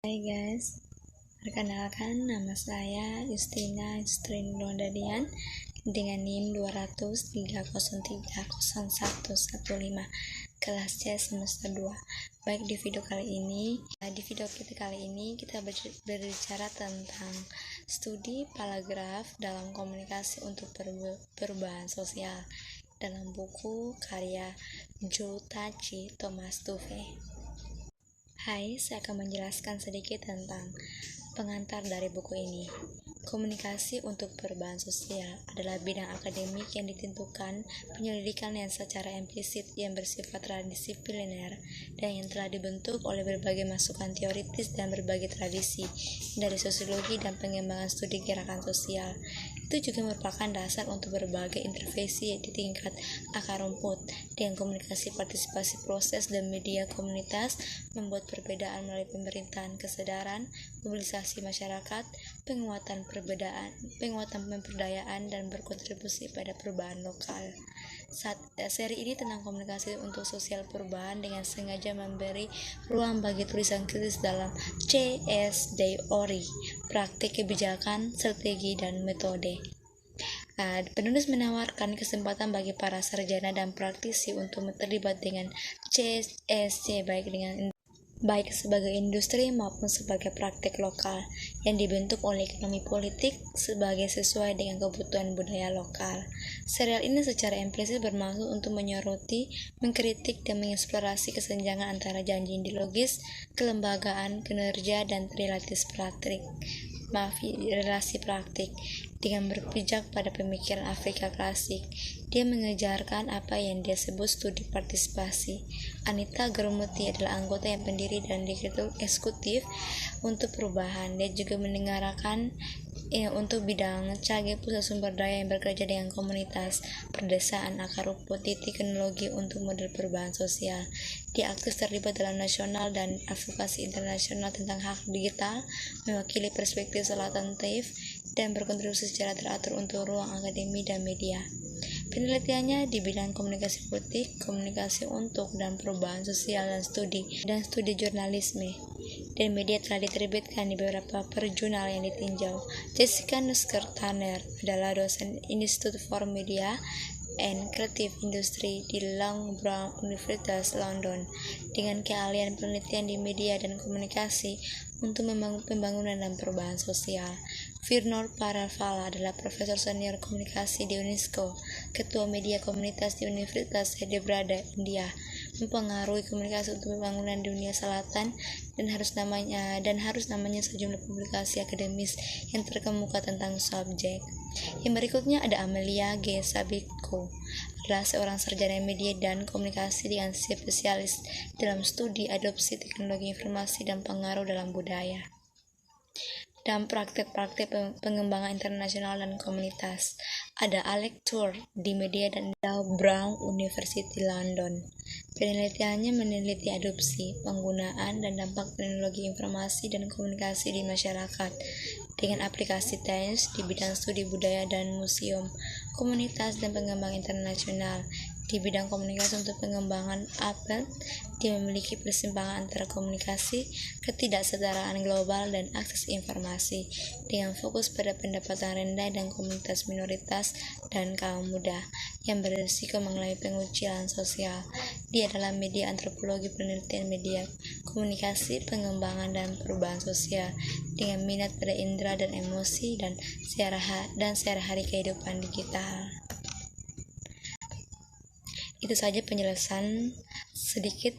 Hai guys, perkenalkan nama saya Justina Dadian dengan NIM 203030115 kelas C semester 2. Baik, di video kita kali ini kita berbicara tentang studi paragraf dalam komunikasi untuk perubahan sosial dalam buku karya Joe Tachi Thomas Tuve. Hai, saya akan menjelaskan sedikit tentang pengantar dari buku ini. Komunikasi untuk perubahan sosial adalah bidang akademik yang ditentukan penyelidikan yang secara implisit yang bersifat transdisipliner dan yang telah dibentuk oleh berbagai masukan teoritis dan berbagai tradisi dari sosiologi dan pengembangan studi gerakan sosial. Itu juga merupakan dasar untuk berbagai intervensi di tingkat akar rumput dengan komunikasi partisipasi proses dan media komunitas, membuat perbedaan melalui pemberitaan kesadaran, mobilisasi masyarakat, penguatan pemberdayaan dan berkontribusi pada perubahan lokal. Seri ini tentang komunikasi untuk sosial perubahan dengan sengaja memberi ruang bagi tulisan kritis dalam CSDORI, praktik kebijakan, strategi, dan metode. Penulis menawarkan kesempatan bagi para sarjana dan praktisi untuk terlibat dengan CSC baik sebagai industri maupun sebagai praktik lokal yang dibentuk oleh ekonomi politik sesuai dengan kebutuhan budaya lokal. Serial ini secara implisit bermaksud untuk menyoroti, mengkritik, dan mengeksplorasi kesenjangan antara janji ideologis, kelembagaan, kinerja, dan relasi praktik. Dengan berpijak pada pemikiran Afrika klasik, dia mengejarkan apa yang dia sebut studi partisipasi. Anita Gerumuti adalah anggota yang pendiri dan direktur eksekutif untuk perubahan. Dia juga mendengarkan untuk bidang CAGE, pusat sumber daya yang bekerja dengan komunitas, perdesaan, akar rumput, teknologi untuk model perubahan sosial. Dia aktif terlibat dalam nasional dan advokasi internasional tentang hak digital, mewakili perspektif alternatif, dan berkontribusi secara teratur untuk ruang akademi dan media. Penelitiannya di bidang komunikasi politik, komunikasi untuk dan perubahan sosial, dan studi jurnalisme dan media telah diterbitkan di beberapa jurnal yang ditinjau. Jessica Nussbaum-Tanner adalah dosen Institute for Media and Creative Industry di Loughborough University London dengan keahlian penelitian di media dan komunikasi untuk pembangunan dan perubahan sosial. Virnor Paravala adalah profesor senior komunikasi di UNESCO, ketua media komunitas di Universitas Hyderabad, India, mempengaruhi komunikasi untuk pembangunan dunia selatan dan harus namanya sejumlah publikasi akademis yang terkemuka tentang subjek. Yang berikutnya ada Amelia G. Sabitko, adalah seorang sarjana media dan komunikasi dengan spesialis dalam studi adopsi teknologi informasi dan pengaruh dalam budaya dan praktek-praktek pengembangan internasional dan komunitas. Ada Alec Tour di media dan Loughborough University London. Penelitiannya meneliti adopsi, penggunaan, dan dampak teknologi informasi dan komunikasi di masyarakat dengan aplikasi sains di bidang studi budaya dan museum, komunitas, dan pengembangan internasional. Di bidang komunikasi untuk pengembangan APEL, dia memiliki persimpangan antara komunikasi, ketidaksetaraan global, dan akses informasi, dengan fokus pada pendapatan rendah dan komunitas minoritas dan kaum muda yang berisiko mengalami pengucilan sosial. Dia adalah media antropologi penelitian media, komunikasi, pengembangan, dan perubahan sosial, dengan minat pada indera dan emosi dan sehari-hari kehidupan digital. Itu saja penjelasan sedikit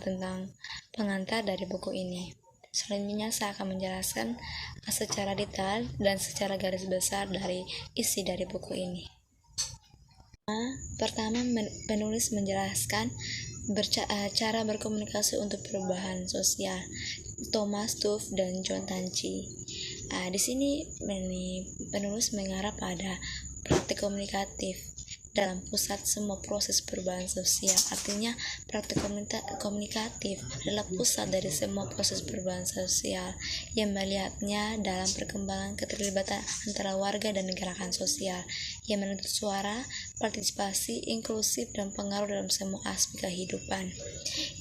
tentang pengantar dari buku ini. Selanjutnya saya akan menjelaskan secara detail dan secara garis besar dari isi dari buku ini. Pertama, penulis menjelaskan cara berkomunikasi untuk perubahan sosial, Thomas Tuve dan John Tachi. Di sini penulis mengarah pada praktik komunikatif dalam pusat semua proses perubahan sosial. Artinya, praktik komunikatif adalah pusat dari semua proses perubahan sosial yang melihatnya dalam perkembangan keterlibatan antara warga dan gerakan sosial yang menuntut suara, partisipasi, inklusif, dan pengaruh dalam semua aspek kehidupan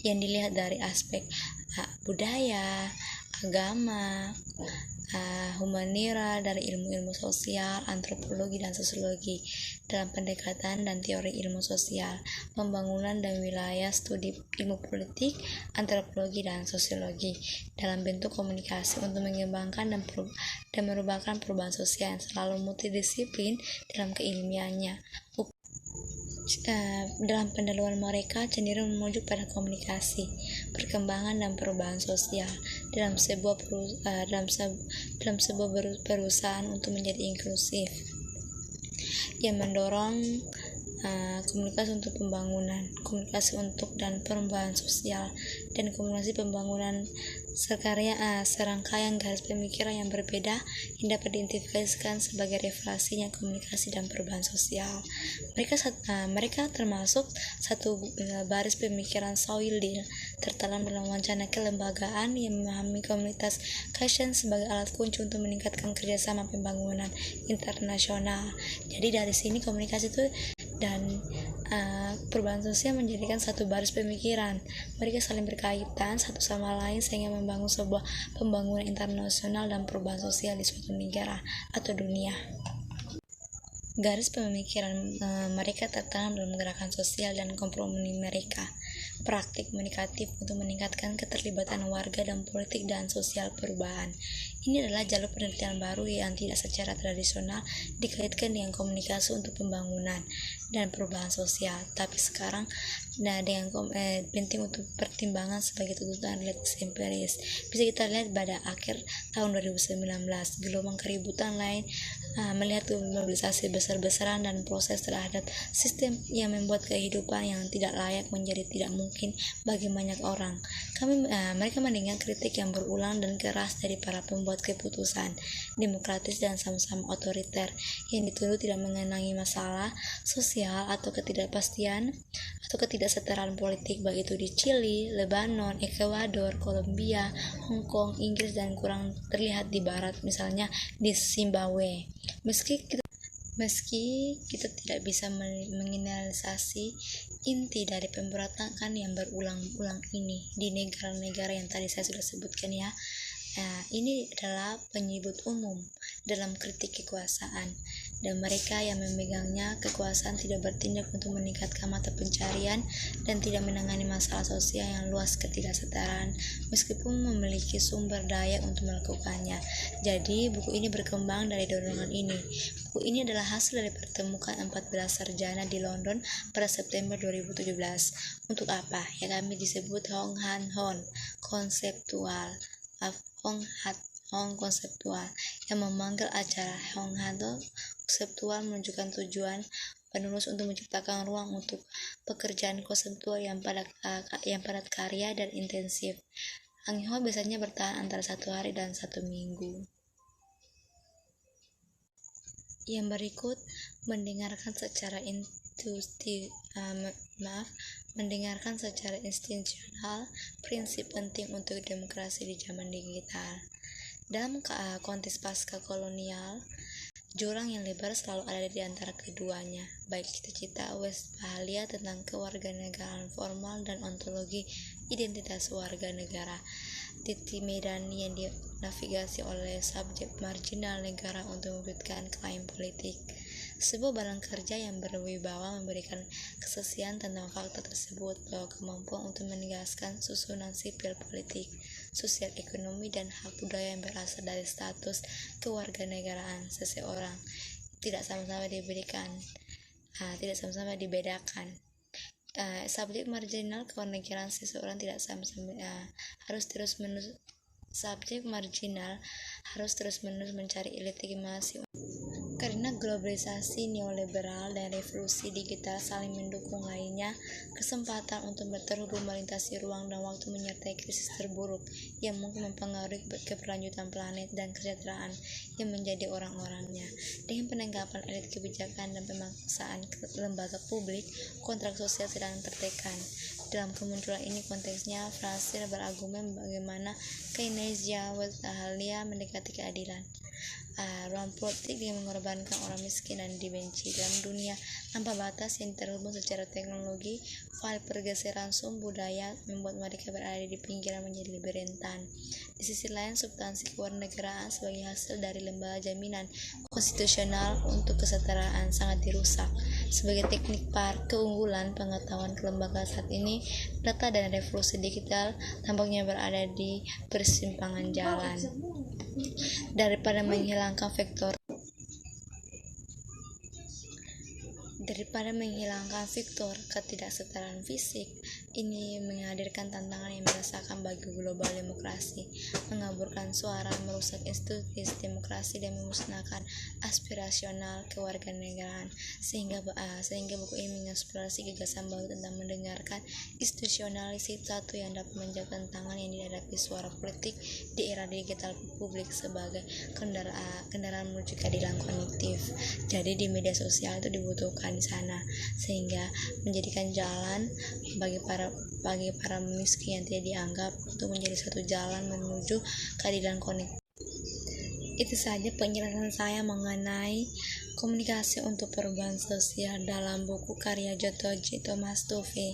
yang dilihat dari aspek budaya, agama, humanira, dari ilmu-ilmu sosial, antropologi dan sosiologi dalam pendekatan dan teori ilmu sosial, pembangunan dan wilayah studi ilmu politik, antropologi dan sosiologi dalam bentuk komunikasi untuk mengembangkan dan merupakan perubahan sosial yang selalu multidisiplin dalam keilmiannya. Dalam pendahuluan mereka cenderung menuju pada komunikasi, perkembangan dan perubahan sosial dalam sebuah perusahaan untuk menjadi inklusif yang mendorong komunikasi untuk pembangunan, komunikasi untuk dan perubahan sosial, dan komunikasi pembangunan serangkaian garis pemikiran yang berbeda yang dapat diidentifikasikan sebagai refleksinya komunikasi dan perubahan sosial. Mereka termasuk satu baris pemikiran Soilil tertanam dalam wacana kelembagaan yang memahami komunitas Kaizen sebagai alat kunci untuk meningkatkan kerjasama pembangunan internasional. Jadi dari sini komunikasi itu dan perubahan sosial menjadikan satu baris pemikiran. Mereka saling berkaitan satu sama lain sehingga membangun sebuah pembangunan internasional dan perubahan sosial di suatu negara atau dunia. Garis pemikiran mereka tertanam dalam gerakan sosial dan kompromi mereka. Praktik komunikatif untuk meningkatkan keterlibatan warga dan politik dan sosial perubahan. Ini adalah jalur penelitian baru yang tidak secara tradisional dikaitkan dengan komunikasi untuk pembangunan dan perubahan sosial, tapi sekarang dengan penting untuk pertimbangan sebagai tuntutan lex empiris. Bisa kita lihat pada akhir tahun 2019, gelombang keributan lain melihat mobilisasi besar-besaran dan proses terhadap sistem yang membuat kehidupan yang tidak layak menjadi tidak mungkin bagi banyak orang. Mereka mendengar kritik yang berulang dan keras dari para pembuat keputusan demokratis dan sama-sama otoriter yang dituduh tidak mengenangi masalah sosial atau ketidakpastian atau ketidaksetaraan politik, baik itu di Chili, Lebanon, Ekuador, Kolombia, Hong Kong, Inggris, dan kurang terlihat di barat, misalnya di Zimbabwe. Meski kita tidak bisa mengeneralisasi inti dari pemberontakan yang berulang-ulang ini di negara-negara yang tadi saya sudah sebutkan ya, ini adalah penyebut umum dalam kritik kekuasaan, dan mereka yang memegangnya kekuasaan tidak bertindak untuk meningkatkan mata pencarian dan tidak menangani masalah sosial yang luas ketidaksetaraan meskipun memiliki sumber daya untuk melakukannya. Jadi buku ini berkembang dari dorongan ini. Buku ini adalah hasil dari pertemuan 14 sarjana di London pada September 2017. Untuk apa? Ya, kami disebut Hong Han Hon konseptual yang memanggil acara Hong Han konseptual menunjukkan tujuan penulis untuk menciptakan ruang untuk pekerjaan konseptual yang padat karya dan intensif. Hangho biasanya bertahan antara 1 hari dan 1 minggu. Yang berikut mendengarkan secara institusional prinsip penting untuk demokrasi di zaman digital. Dalam konteks pasca kolonial, jurang yang lebar selalu ada di antara keduanya, baik cita-cita Westphalia tentang kewarganegaraan formal dan ontologi identitas warga negara. Titik medan yang dinavigasi oleh subjek marginal negara untuk mewujudkan klaim politik. Sebuah barang kerja yang berwibawa memberikan kesaksian tentang fakta tersebut bahwa kemampuan untuk menegaskan susunan sipil politik, sosial ekonomi, dan hak budaya yang berasal dari status kewarganegaraan seseorang tidak sama-sama dibedakan. Subjek marginal kewarganegaraan seseorang tidak sama-sama subjek marginal harus terus-menerus mencari legitimasi karena globalisasi neoliberal dan revolusi digital saling mendukung lainnya. Kesempatan untuk terhubung melintasi ruang dan waktu menyertai krisis terburuk yang mungkin mempengaruhi keberlanjutan planet dan kesejahteraan yang menjadi orang-orangnya. Dengan penanggapan elit kebijakan dan pemaksaan lembaga publik, kontrak sosial sedang tertekan. Dalam kemunculan ini konteksnya Fraser berargumen bagaimana Keynesian Westphalia mendekati keadilan. Ruang politik yang mengorbankan orang miskin dan dibenci dalam dunia tanpa batas yang terhubung secara teknologi, file pergeseran budaya membuat mereka berada di pinggiran menjadi lebih rentan. Di sisi lain, substansi kewarganegaraan sebagai hasil dari lembaga jaminan konstitusional untuk kesetaraan sangat dirusak. Sebagai teknik keunggulan pengetahuan kelembagaan saat ini, data dan revolusi digital tampaknya berada di persimpangan jalan. Daripada menghilangkan faktor ketidaksetaraan fisik, ini menghadirkan tantangan yang merasakan bagi global demokrasi, mengaburkan suara, merusak institusi demokrasi, dan memusnahkan aspirasional kewarganegaraan. Sehingga buku ini mengeksplorasi gagasan baru tentang mendengarkan institusionalisasi satu yang dapat menjawab tantangan yang dihadapi suara politik di era digital publik sebagai kendaraan menuju keadilan kognitif. Jadi di media sosial itu dibutuhkan di sana, sehingga menjadikan jalan bagi para miskin yang tidak dianggap untuk menjadi satu jalan menuju keadilan kognitif. Itu saja penjelasan saya mengenai komunikasi untuk perubahan sosial dalam buku karya J. Thomas Dove.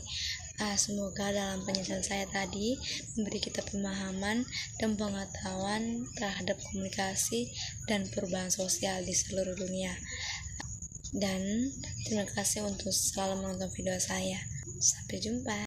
Semoga dalam penjelasan saya tadi memberi kita pemahaman dan pengetahuan terhadap komunikasi dan perubahan sosial di seluruh dunia. Dan terima kasih untuk selalu menonton video saya. Sampai jumpa.